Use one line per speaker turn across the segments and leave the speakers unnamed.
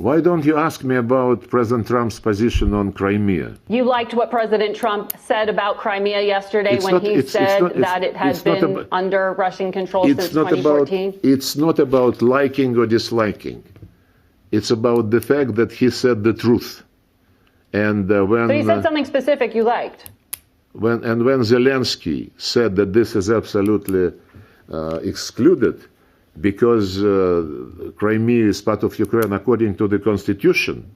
Why don't you ask me about President Trump's position on Crimea?
You liked what President Trump said about Crimea yesterday he said that it had been under Russian control since 2014?
It's not about liking or disliking. It's about the fact that he said the truth. And when
so he said something specific you liked.
When Zelensky said that this is absolutely excluded because Crimea is part of Ukraine according to the Constitution,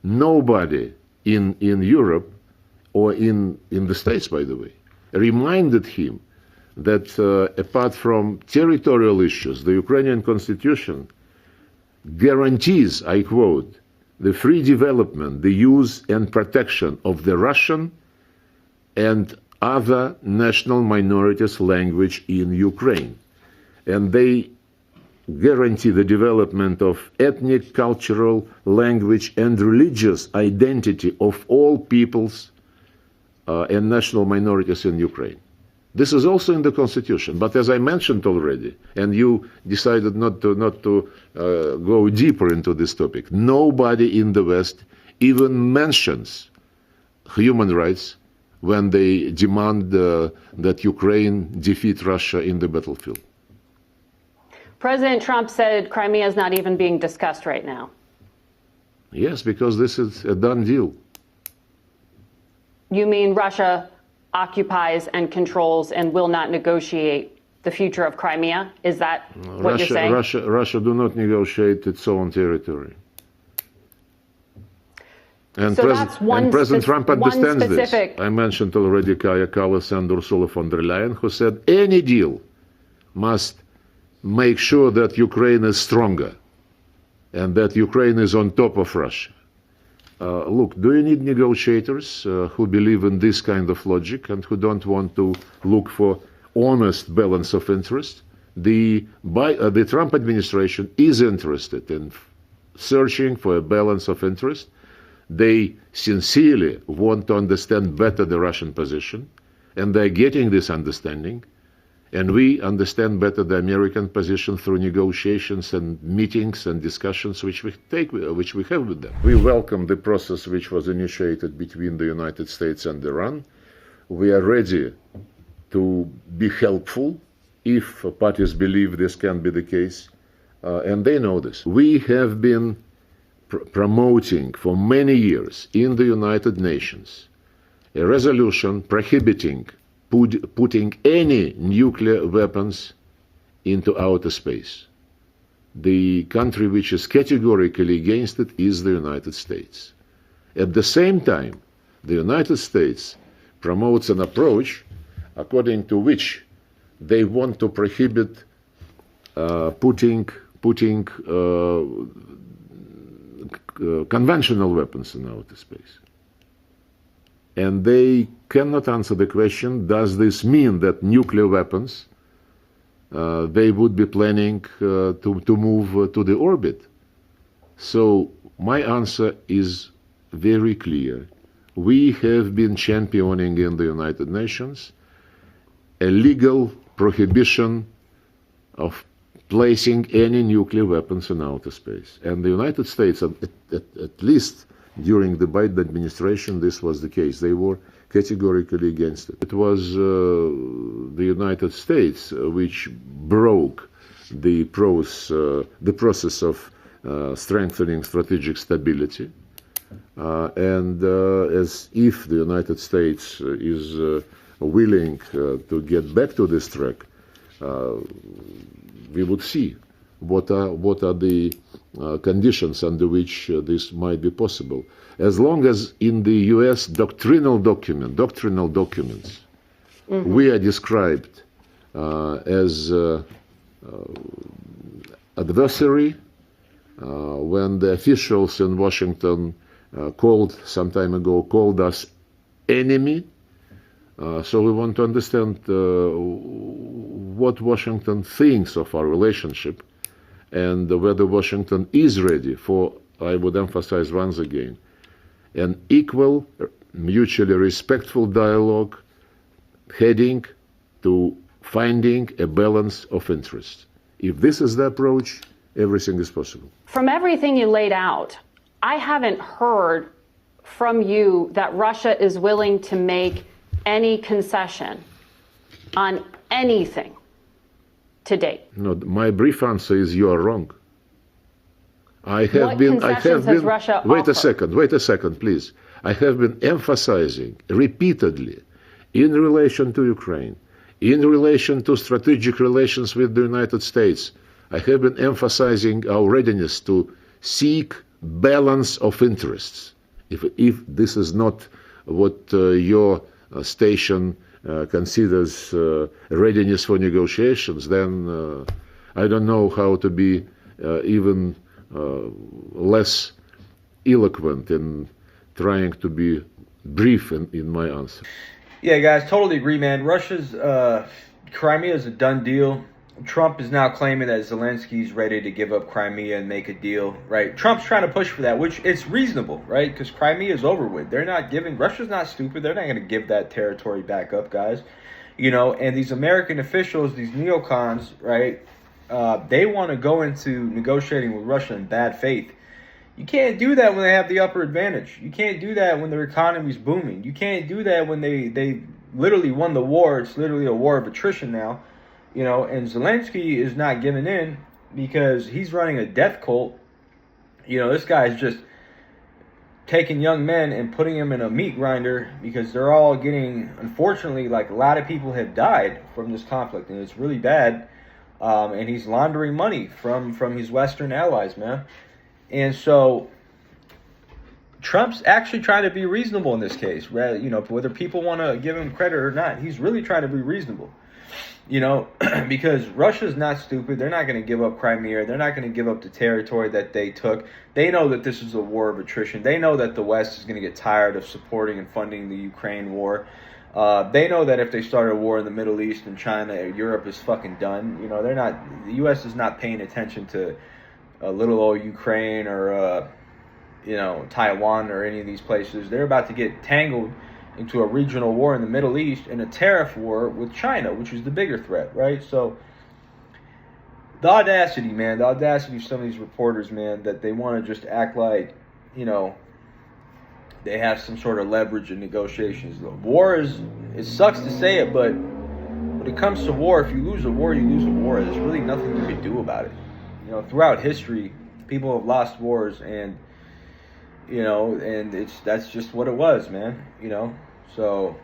nobody in Europe or in the States, by the way, reminded him that apart from territorial issues, the Ukrainian Constitution guarantees, I quote, the free development, the use and protection of the Russian and other national minorities' language in Ukraine. And they guarantee the development of ethnic, cultural, language, and religious identity of all peoples and national minorities in Ukraine. This is also in the Constitution, but as I mentioned already, and you decided not to go deeper into this topic, nobody in the West even mentions human rights when they demand that Ukraine defeat Russia in the battlefield.
President Trump said Crimea is not even being discussed right now.
Yes, because this is a done deal.
You mean Russia occupies and controls and will not negotiate the future of Crimea? Is that what you're saying?
Russia do not negotiate its own territory. And,
so
President Trump understands this. I mentioned already Kaja Kallas and Ursula von der Leyen, who said any deal must make sure that Ukraine is stronger and that Ukraine is on top of Russia. Look, do you need negotiators who believe in this kind of logic and who don't want to look for honest balance of interest? The Trump administration is interested in searching for a balance of interest. They sincerely want to understand better the Russian position, and they're getting this understanding. And we understand better the American position through negotiations and meetings and discussions which we have with them. We welcome the process which was initiated between the United States and Iran. We are ready to be helpful if parties believe this can be the case, and they know this. We have been promoting for many years in the United Nations a resolution prohibiting putting any nuclear weapons into outer space. The country which is categorically against it is the United States. At the same time, the United States promotes an approach according to which they want to prohibit putting conventional weapons in outer space. And they cannot answer the question, does this mean that nuclear weapons, they would be planning to move to the orbit? So my answer is very clear. We have been championing in the United Nations a legal prohibition of placing any nuclear weapons in outer space. And the United States, at least during the Biden administration, this was the case. They were categorically against it. It was the United States which broke the process of strengthening strategic stability. And as if the United States is willing to get back to this track, we would see what are the conditions under which this might be possible. As long as in the U.S. doctrinal documents, we are described as adversary, when the officials in Washington some time ago called us enemy. So we want to understand what Washington thinks of our relationship and whether Washington is ready for, I would emphasize once again, an equal, mutually respectful dialogue heading to finding a balance of interest. If this is the approach, everything is possible.
From everything you laid out, I haven't heard from you that Russia is willing to make any concession on anything to date.
No, my brief answer is you are wrong.
What concessions has Russia offered?
Wait a second, please. I have been emphasizing repeatedly in relation to Ukraine, in relation to strategic relations with the United States, I have been emphasizing our readiness to seek balance of interests. If this is not what your station considers readiness for negotiations, then I don't know how to be even less eloquent in trying to be brief in my answer.
Yeah, guys, totally agree, man. Russia's Crimea is a done deal. Trump is now claiming that Zelensky's ready to give up Crimea and make a deal, right? Trump's trying to push for that, which it's reasonable, right? Because Crimea is over with. Russia's not stupid. They're not going to give that territory back up, guys. You know, and these American officials, these neocons, right, they want to go into negotiating with Russia in bad faith. You can't do that when they have the upper advantage. You can't do that when their economy's booming. You can't do that when they literally won the war. It's literally a war of attrition now. You know, and Zelensky is not giving in because he's running a death cult. You know, this guy's just taking young men and putting them in a meat grinder because they're all getting, unfortunately, like a lot of people have died from this conflict, and it's really bad. And he's laundering money from his Western allies, man. And so Trump's actually trying to be reasonable in this case. You know, whether people want to give him credit or not, he's really trying to be reasonable. You know, because Russia's not stupid. They're not going to give up Crimea. They're not going to give up the territory that they took. They know that this is a war of attrition. They know that the West is going to get tired of supporting and funding the Ukraine war. They know that if they start a war in the Middle East and China, Europe is fucking done. You know, the U.S. is not paying attention to little old Ukraine or, you know, Taiwan or any of these places. They're about to get tangled into a regional war in the Middle East and a tariff war with China, which is the bigger threat, right? So the audacity, man, of some of these reporters, man, that they want to just act like, you know, they have some sort of leverage in negotiations. The war it sucks to say it, but when it comes to war, if you lose a war, you lose a war. There's really nothing you can do about it. You know, throughout history, people have lost wars, and you know, and that's just what it was, man. You know, so